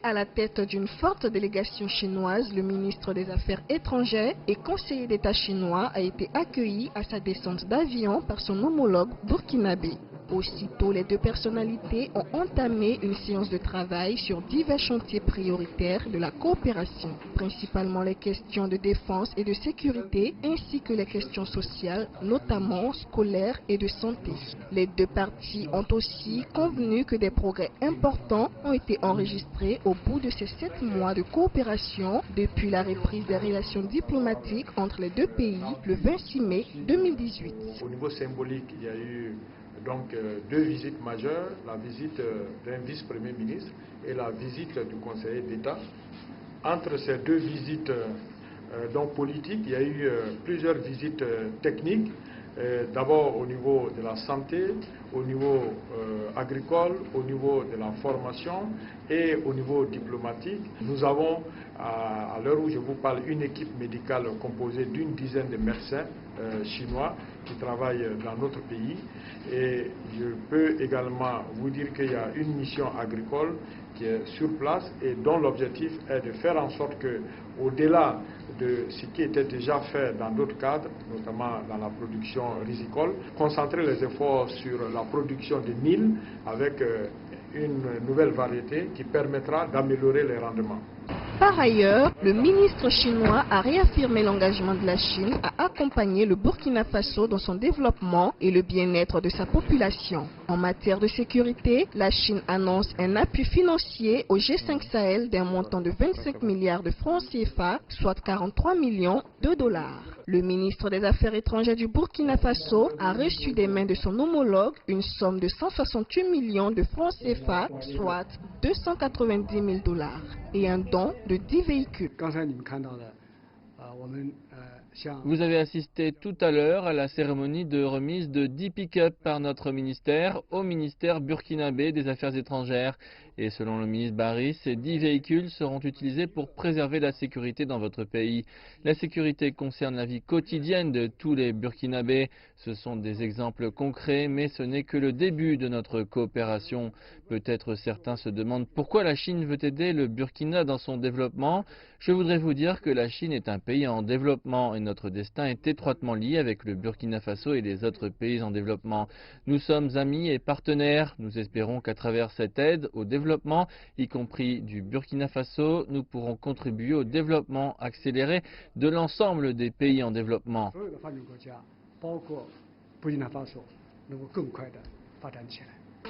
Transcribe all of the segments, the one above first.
À la tête d'une forte délégation chinoise, le ministre des Affaires étrangères et conseiller d'État chinois a été accueilli à sa descente d'avion par son homologue burkinabé. Aussitôt, les deux personnalités ont entamé une séance de travail sur divers chantiers prioritaires de la coopération, principalement les questions de défense et de sécurité, ainsi que les questions sociales, notamment scolaires et de santé. Les deux parties ont aussi convenu que des progrès importants ont été enregistrés au bout de ces 7 mois de coopération depuis la reprise des relations diplomatiques entre les deux pays le 26 mai 2018. Au niveau symbolique, il y a eu donc deux visites majeures, la visite d'un vice-premier ministre et la visite du conseiller d'État. Entre ces deux visites donc politiques, il y a eu plusieurs visites techniques, d'abord au niveau de la santé, au niveau agricole, au niveau de la formation et au niveau diplomatique. Nous avons, à l'heure où je vous parle, une équipe médicale composée d'une dizaine de médecins chinois qui travaillent dans notre pays. Et je peux également vous dire qu'il y a une mission agricole qui est sur place et dont l'objectif est de faire en sorte que, au-delà de ce qui était déjà fait dans d'autres cadres, notamment dans la production risicole, concentrer les efforts sur la production de mil avec une nouvelle variété qui permettra d'améliorer les rendements. Par ailleurs, le ministre chinois a réaffirmé l'engagement de la Chine à accompagner le Burkina Faso dans son développement et le bien-être de sa population. En matière de sécurité, la Chine annonce un appui financier au G5 Sahel d'un montant de 25 milliards de francs CFA, soit 43 millions de dollars. Le ministre des Affaires étrangères du Burkina Faso a reçu des mains de son homologue une somme de 168 millions de francs CFA, soit 290 000 dollars, et un don de 10 véhicules. Vous avez assisté tout à l'heure à la cérémonie de remise de 10 pick-up par notre ministère au ministère burkinabé des Affaires étrangères. Et selon le ministre Barry, ces 10 véhicules seront utilisés pour préserver la sécurité dans votre pays. La sécurité concerne la vie quotidienne de tous les Burkinabés. Ce sont des exemples concrets, mais ce n'est que le début de notre coopération. Peut-être certains se demandent pourquoi la Chine veut aider le Burkina dans son développement. Je voudrais vous dire que la Chine est un pays en développement et notre destin est étroitement lié avec le Burkina Faso et les autres pays en développement. Nous sommes amis et partenaires. Nous espérons qu'à travers cette aide au développement, y compris du Burkina Faso, nous pourrons contribuer au développement accéléré de l'ensemble des pays en développement.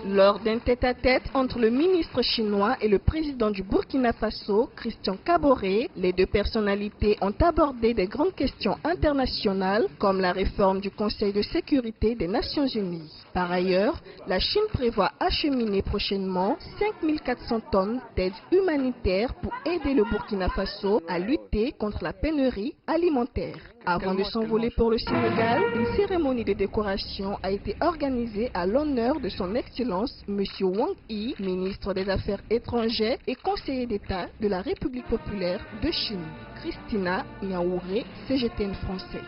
Lors d'un tête-à-tête entre le ministre chinois et le président du Burkina Faso, Christian Kaboré, les deux personnalités ont abordé des grandes questions internationales comme la réforme du Conseil de sécurité des Nations Unies. Par ailleurs, la Chine prévoit acheminer prochainement 5400 tonnes d'aide humanitaire pour aider le Burkina Faso à lutter contre la pénurie alimentaire. Avant de s'envoler pour le Sénégal, une cérémonie de décoration a été organisée à l'honneur de son Excellence M. Wang Yi, ministre des Affaires étrangères et conseiller d'État de la République populaire de Chine. Christina Niaouré, CGTN français.